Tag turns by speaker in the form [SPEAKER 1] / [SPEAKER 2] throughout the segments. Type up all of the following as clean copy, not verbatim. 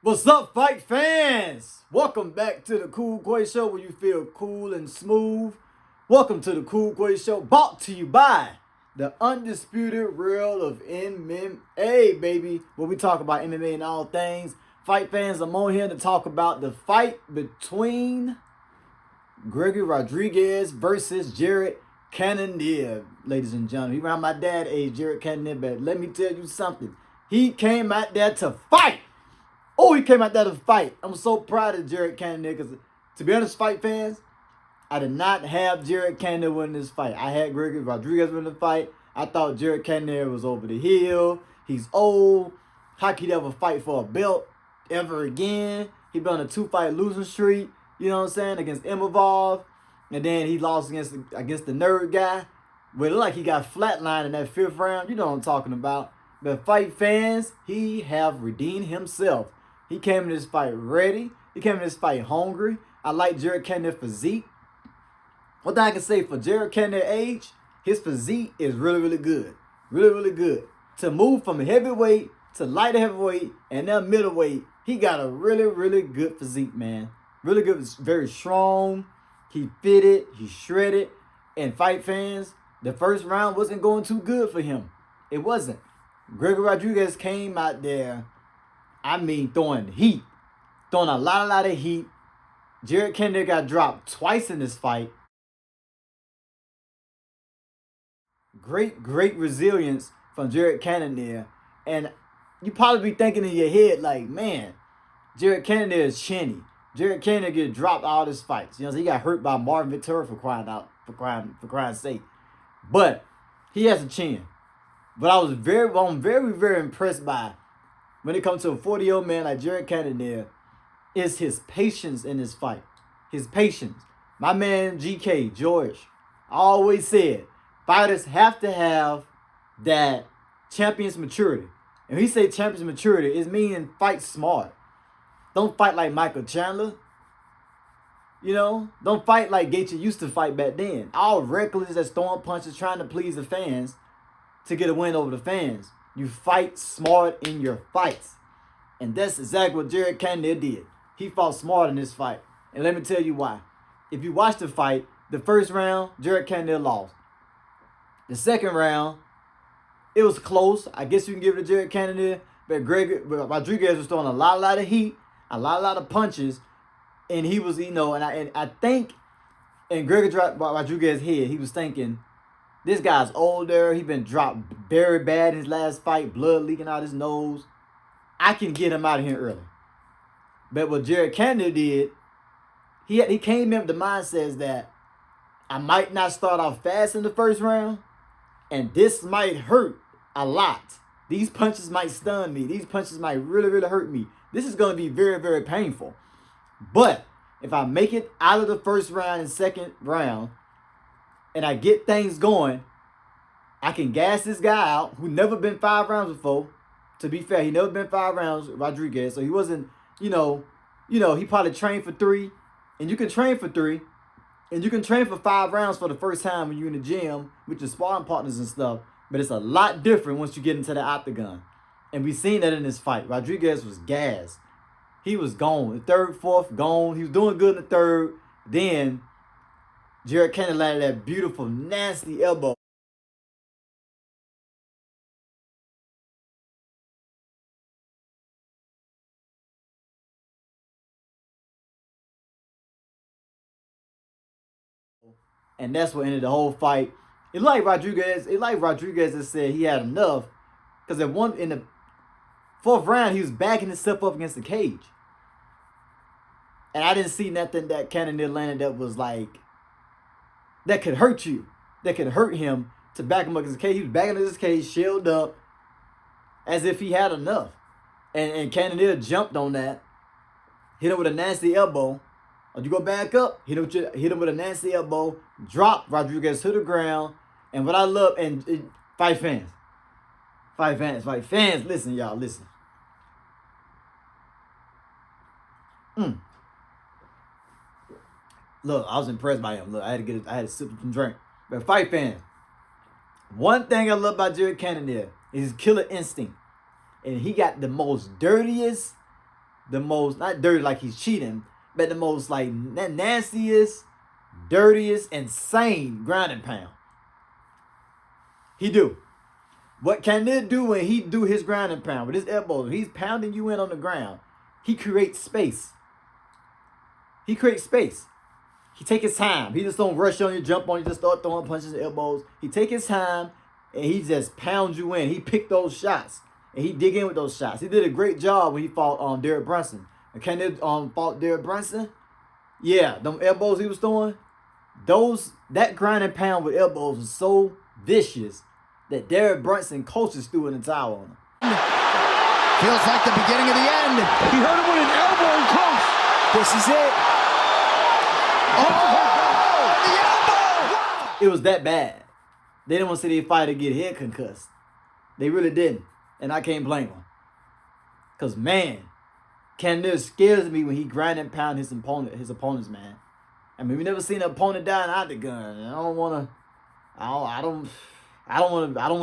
[SPEAKER 1] What's up, fight fans? Welcome back to the Cool Quay Show, where you feel cool and smooth. Welcome to the Cool Quay Show, brought to you by the undisputed real of MMA, baby. Where we talk about MMA and all things. Fight fans, I'm on here to talk about the fight between Gregory Rodriguez versus Jared Cannonier, ladies and gentlemen. He around my dad age, Jared Cannonier, but let me tell you something. He came out there to fight. Oh, he came out there to fight. I'm so proud of Jared Cannonier because, to be honest, fight fans, I did not have Jared Cannonier win this fight. I had Gregory Rodriguez win the fight. I thought Jared Cannonier was over the hill. He's old. How could he ever fight for a belt ever again? He been on a 2-fight losing streak, you know what I'm saying, against Imavov. And then he lost against the nerd guy. But it looked like he got flatlined in that 5th round. You know what I'm talking about. But fight fans, he have redeemed himself. He came in this fight ready. He came in this fight hungry. I like Jared Cannonier's physique. One thing I can say for Jared Cannonier's age, his physique is really, really good. Really, really good. To move from heavyweight to light heavyweight and then middleweight, he got a really, really good physique, man. Really good, very strong. He fitted, he shredded. And fight fans, the first round wasn't going too good for him. It wasn't. Gregory Rodriguez came out there, throwing heat. Throwing a lot of heat. Jared Cannonier got dropped twice in this fight. Great resilience from Jared Cannonier. And you probably be thinking in your head, like, man, Jared Cannonier is chinny. Jared Cannonier get dropped all his fights. You know, so he got hurt by Marvin Vettori for crying sake. But he has a chin. But I'm very impressed by, when it comes to a 40-year-old man like Jared Cannonier, is his patience in this fight. His patience. My man GK, George, always said, fighters have to have that champion's maturity. And when he say champion's maturity, it means fight smart. Don't fight like Michael Chandler. You know? Don't fight like Gaethje used to fight back then. All reckless, as throwing punches, trying to please the fans to get a win over the fans. You fight smart in your fights. And that's exactly what Jared Cannonier did. He fought smart in this fight. And let me tell you why. If you watch the fight, the first round, Jared Cannonier lost. The second round, it was close. I guess you can give it to Jared Cannonier. But Rodriguez was throwing a lot of heat, a lot of punches. And he was, and I think in Gregory Rodriguez's head, he was thinking, this guy's older. He been dropped very bad in his last fight. Blood leaking out his nose. I can get him out of here early. But what Jared Cannonier did, he came in with the mindset that I might not start off fast in the first round. And this might hurt a lot. These punches might stun me. These punches might really hurt me. This is going to be very painful. But if I make it out of the first round and second round, and I get things going, I can gas this guy out who never been 5 rounds before. To be fair, he never been 5 rounds, Rodriguez. So he wasn't, he probably trained for 3. And you can train for 3. And you can train for 5 rounds for the first time when you're in the gym with your sparring partners and stuff. But it's a lot different once you get into the octagon. And we seen that in this fight. Rodriguez was gassed. He was gone. The third, fourth, gone. He was doing good in the third. Then Jared Cannonier landed that beautiful, nasty elbow. And that's what ended the whole fight. It like Rodriguez has said he had enough. Because in the 4th round, he was backing himself up against the cage. And I didn't see nothing that Cannonier landed that was like, that could hurt you. That could hurt him to back him up against the cage. He was backing against the cage, shielded up, as if he had enough. And Cannonier jumped on that. Hit him with a nasty elbow. Or you go back up, hit him with a nasty elbow, drop Rodriguez to the ground. And what I love, fight fans, listen, y'all, listen. Look, I was impressed by him. Look, I had to sip some drink. But fight fans, one thing I love about Jared Cannonier is his killer instinct. And he got the most dirtiest the most, not dirty like he's cheating, but the most like nastiest, dirtiest, insane ground and pound. He do. What Cannonier do when he do his ground and pound with his elbows? He's pounding you in on the ground. He creates space. He creates space. He take his time. He just don't rush on you, jump on you, just start throwing punches and elbows. He take his time and he just pounds you in. He picked those shots and he dig in with those shots. He did a great job when he fought Derek Brunson. And Cannonier fought Derek Brunson. Yeah, them elbows he was throwing, that grind and pound with elbows was so vicious that Derek Brunson coaches threw in the towel on him.
[SPEAKER 2] Feels like the beginning of the end.
[SPEAKER 3] He hurt him with an elbow and close.
[SPEAKER 2] This is it. Oh, the elbow!
[SPEAKER 1] It was that bad. They didn't want to see their fighter get head concussed. They really didn't. And I can't blame them. Because, man, Cannonier scares me when he grind and pound his opponents, man. I mean, we never seen an opponent die in octagon. And I don't want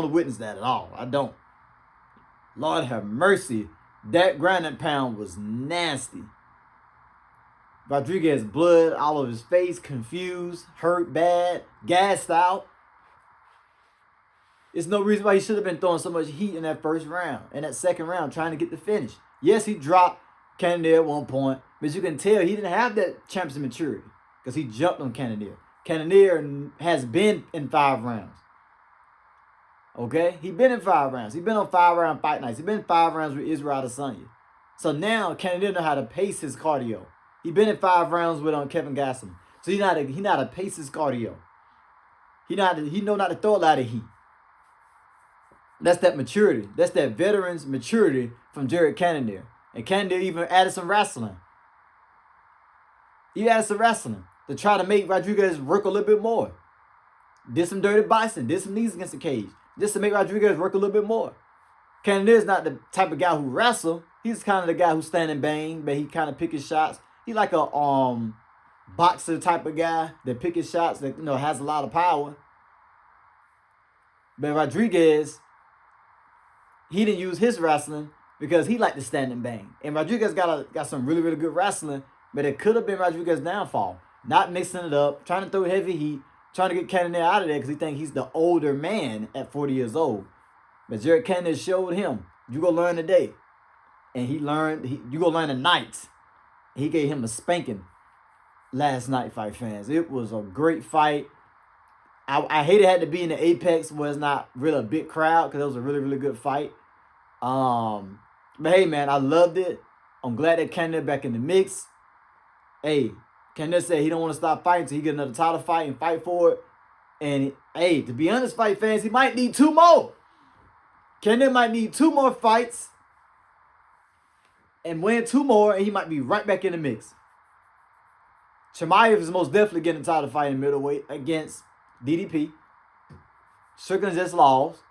[SPEAKER 1] to witness that at all. I don't. Lord have mercy. That grind and pound was nasty. Rodriguez blood all over his face, confused, hurt bad, gassed out. There's no reason why he should have been throwing so much heat in that first round, in that second round, trying to get the finish. Yes, he dropped Cannonier at one point, but you can tell he didn't have that championship maturity because he jumped on Cannonier. Cannonier has been in 5 rounds. Okay? He's been in 5 rounds. He's been on 5-round fight nights. He's been in 5 rounds with Israel Adesanya. So now Cannonier know how to pace his cardio. He's been in 5 rounds with Kevin Gastelum. So he know how to pace his cardio. He know not to throw a lot of heat. That's that maturity. That's that veteran's maturity from Jared Cannonier. And Cannonier even added some wrestling. He added some wrestling to try to make Rodriguez work a little bit more. Did some dirty boxing. Did some knees against the cage. Just to make Rodriguez work a little bit more. Cannonier is not the type of guy who wrestle. He's kind of the guy who stand and bang, but he kind of pick his shots. He like a boxer type of guy that pick his shots, that has a lot of power. But Rodriguez, he didn't use his wrestling because he liked to stand and bang. And Rodriguez got some really, really good wrestling, but it could have been Rodriguez's downfall. Not mixing it up, trying to throw heavy heat, trying to get Cannonier out of there because he thinks he's the older man at 40 years old. But Jared Cannonier showed him, you go learn today. And he learned, you go learn tonight. He gave him a spanking last night, fight fans. It was a great fight. I hate it had to be in the Apex where it's not really a big crowd because it was a really, really good fight. But hey, man, I loved it. I'm glad that Cannonier back in the mix. Hey, Cannonier said he don't want to stop fighting until he get another title fight and fight for it. And, hey, to be honest, fight fans, he might need 2 more. Cannonier might need 2 more fights and win 2 more, and he might be right back in the mix. Chimaev is most definitely getting a title fight in middleweight against DDP. Strickland just lost.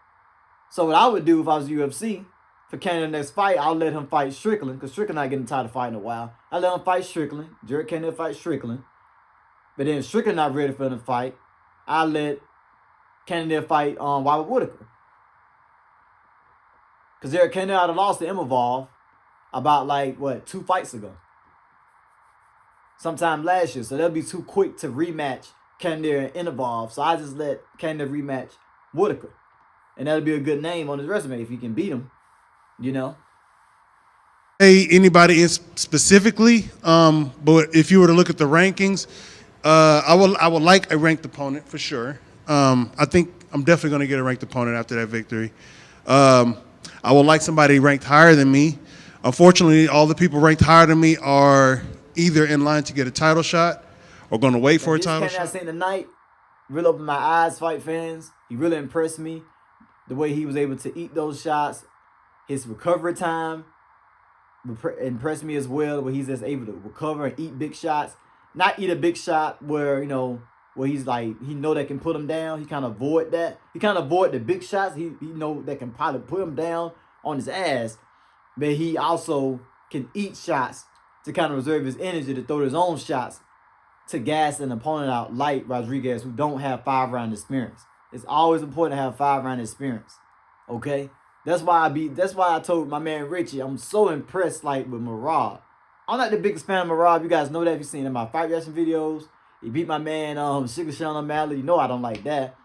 [SPEAKER 1] So what I would do if I was UFC, for Cannonier next fight, I'll let him fight Strickland, because Strickland not getting a title fight in a while. I'll let him fight Strickland. Jared Cannonier fight Strickland. But then if Strickland not ready for the fight, I'll let Cannonier fight Robert Whittaker. Because Jared Cannonier had lost to Imavov about 2 fights ago. Sometime last year. So that'll be too quick to rematch Cannonier and Imavov. So I just let Cannonier rematch Whittaker. And that'll be a good name on his resume if he can beat him,
[SPEAKER 4] Hey, anybody in specifically, but if you were to look at the rankings, I would like a ranked opponent for sure. I think I'm definitely going to get a ranked opponent after that victory. I would like somebody ranked higher than me. Unfortunately, all the people ranked higher than me are either in line to get a title shot or going to wait for a title shot.
[SPEAKER 1] I seen tonight really opened my eyes, fight fans. He really impressed me. The way he was able to eat those shots, his recovery time impressed me as well. Where he's just able to recover and eat big shots, not eat a big shot where where he's he know that can put him down. He kind of avoid that. He kind of avoid the big shots. He know that can probably put him down on his ass, but he also can eat shots to kind of reserve his energy to throw his own shots to gas an opponent out like Rodriguez, who don't have 5-round experience. It's always important to have 5-round experience. Okay? That's why I told my man Richie, I'm so impressed with Murad. I'm not the biggest fan of Marab. You guys know that if you've seen in my fight reaction videos. He beat my man Sugar Sean O'Malley. You know I don't like that.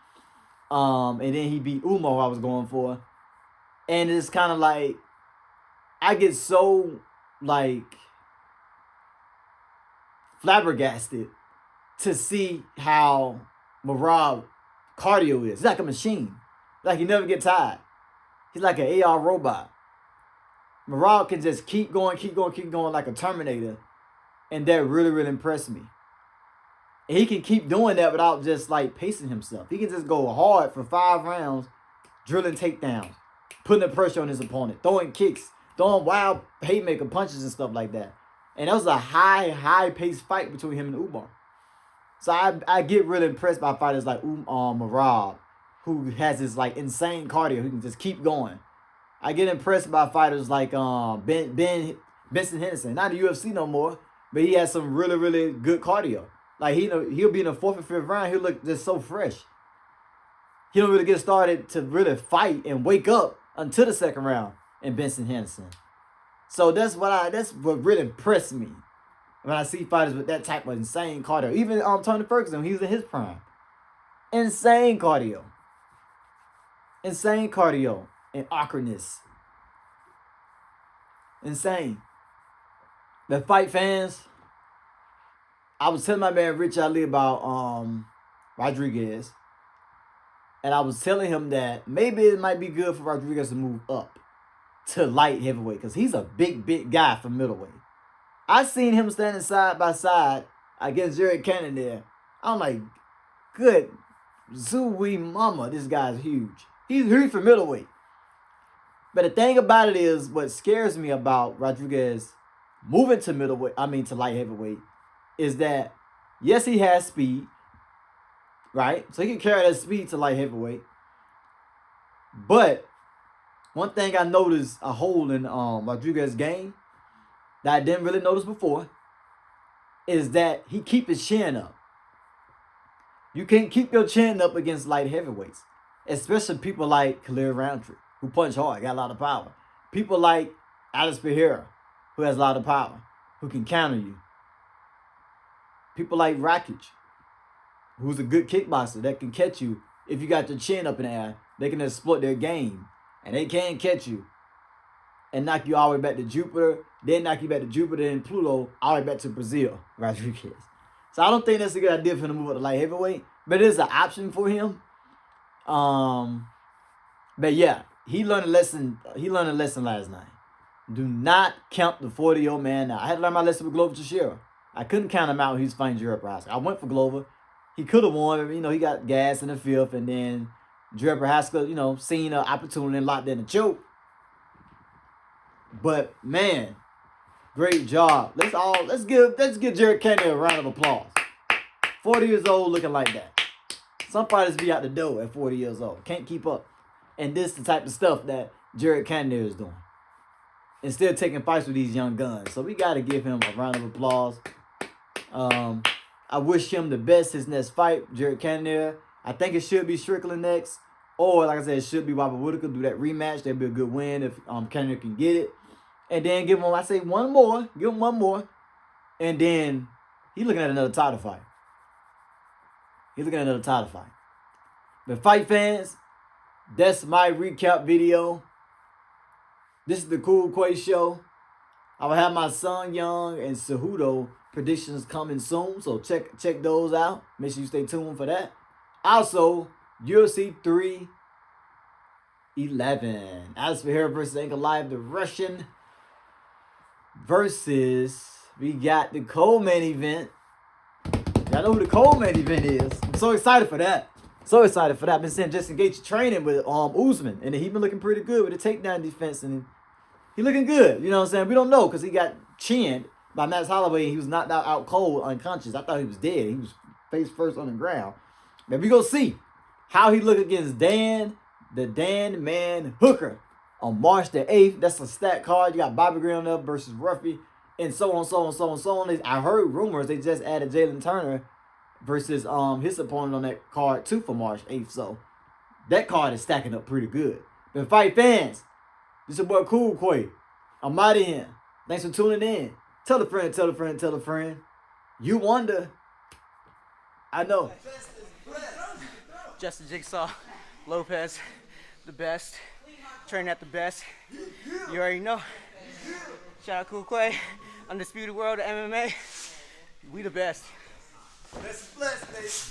[SPEAKER 1] And then he beat Umo I was going for. And it's kind of like, I get so, like, flabbergasted to see how Marab cardio is. He's like a machine. Like, he never get tired. He's like an AR robot. Marab can just keep going like a Terminator. And that really, really impressed me. And he can keep doing that without just, like, pacing himself. He can just go hard for 5 rounds, drilling takedowns, putting the pressure on his opponent, throwing kicks, throwing wild haymaker punches and stuff like that. And that was a high-paced fight between him and Umar. So I get really impressed by fighters like Marab, who has this, like, insane cardio. He can just keep going. I get impressed by fighters like Benson Henderson. Not in the UFC no more, but he has some really, really good cardio. Like, he'll be in the 4th or 5th round. He'll look just so fresh. He don't really get started to really fight and wake up until the 2nd round in Benson Henderson. So that's what really impressed me when I see fighters with that type of insane cardio. Even Tony Ferguson, he was in his prime. Insane cardio. Insane cardio and awkwardness. Insane. The fight fans, I was telling my man Rich Ali about Rodriguez. And I was telling him that maybe it might be good for Rodriguez to move up to light heavyweight. Because he's a big guy for middleweight. I seen him standing side by side against Jared Cannonier. I'm like, good zooey mama, this guy's huge. He's huge for middleweight. But the thing about it is, what scares me about Rodriguez moving to to light heavyweight, is that, yes, he has speed, right? So he can carry that speed to light heavyweight. But one thing I noticed a hole in Rodriguez's game that I didn't really notice before is that he keep his chin up. You can't keep your chin up against light heavyweights, especially people like Khalil Roundtree, who punch hard, got a lot of power. People like Alex Pereira, who has a lot of power, who can counter you. People like Rakic, who's a good kickboxer that can catch you if you got your chin up in the air. They can exploit their game, and they can catch you and knock you all the way back to Jupiter, then knock you back to Jupiter and Pluto, all the way back to Brazil, Rodriguez. So I don't think that's a good idea for him to move up to light heavyweight, but it is an option for him. But yeah, he learned a lesson. He learned a lesson last night. Do not count the 40-year-old man out. I had to learn my lesson with Glover Teixeira. I couldn't count him out when he was fighting Jared Prochazka. I went for Glover. He could have won, but, he got gas in the 5th, and then Jared Prochazka, seen an opportunity and locked in a choke. But man, great job. Let's give Jared Cannonier a round of applause. 40 years old, looking like that. Some fighters be out the door at 40 years old. Can't keep up. And this is the type of stuff that Jared Cannonier is doing. Instead of taking fights with these young guns. So we got to give him a round of applause. I wish him the best his next fight, Jared Cannonier. I think it should be Strickland next. Or, like I said, it should be Robert Whittaker. Do that rematch. That'd be a good win if Cannonier can get it. And then give him, one more. Give him one more. And then he's looking at another title fight. But fight fans, that's my recap video. This is the Cool Quay Show. I will have my Sung Young and Cejudo predictions coming soon. So check those out. Make sure you stay tuned for that. Also, UFC 311. Alex Pereira versus Ankalaev, the Russian. Versus, we got the co-main event. Y'all know who the co-main event is. I'm so excited for that. I've been seeing Justin Gaethje training with Usman, and he been looking pretty good with the takedown defense, and he looking good. You know what I'm saying? We don't know because he got chinned by Max Holloway, and he was knocked out cold, unconscious. I thought he was dead. He was face first on the ground. But we gonna see how he look against Dan Man Hooker on March the 8th. That's a stat card. You got Bobby Graham up versus Ruffy, and so on. I heard rumors they just added Jalen Turner versus his opponent on that card too for March 8th. So that card is stacking up pretty good. But fight fans, this is your boy Cool Quay. I'm out of here. Thanks for tuning in. Tell a friend, tell a friend, tell a friend. You wonder. I know.
[SPEAKER 5] Justin Jigsaw Lopez, the best. Training at the best. You already know. Shout out Cool Quay, Undisputed World of MMA. We the best.
[SPEAKER 1] Best is blessed, baby.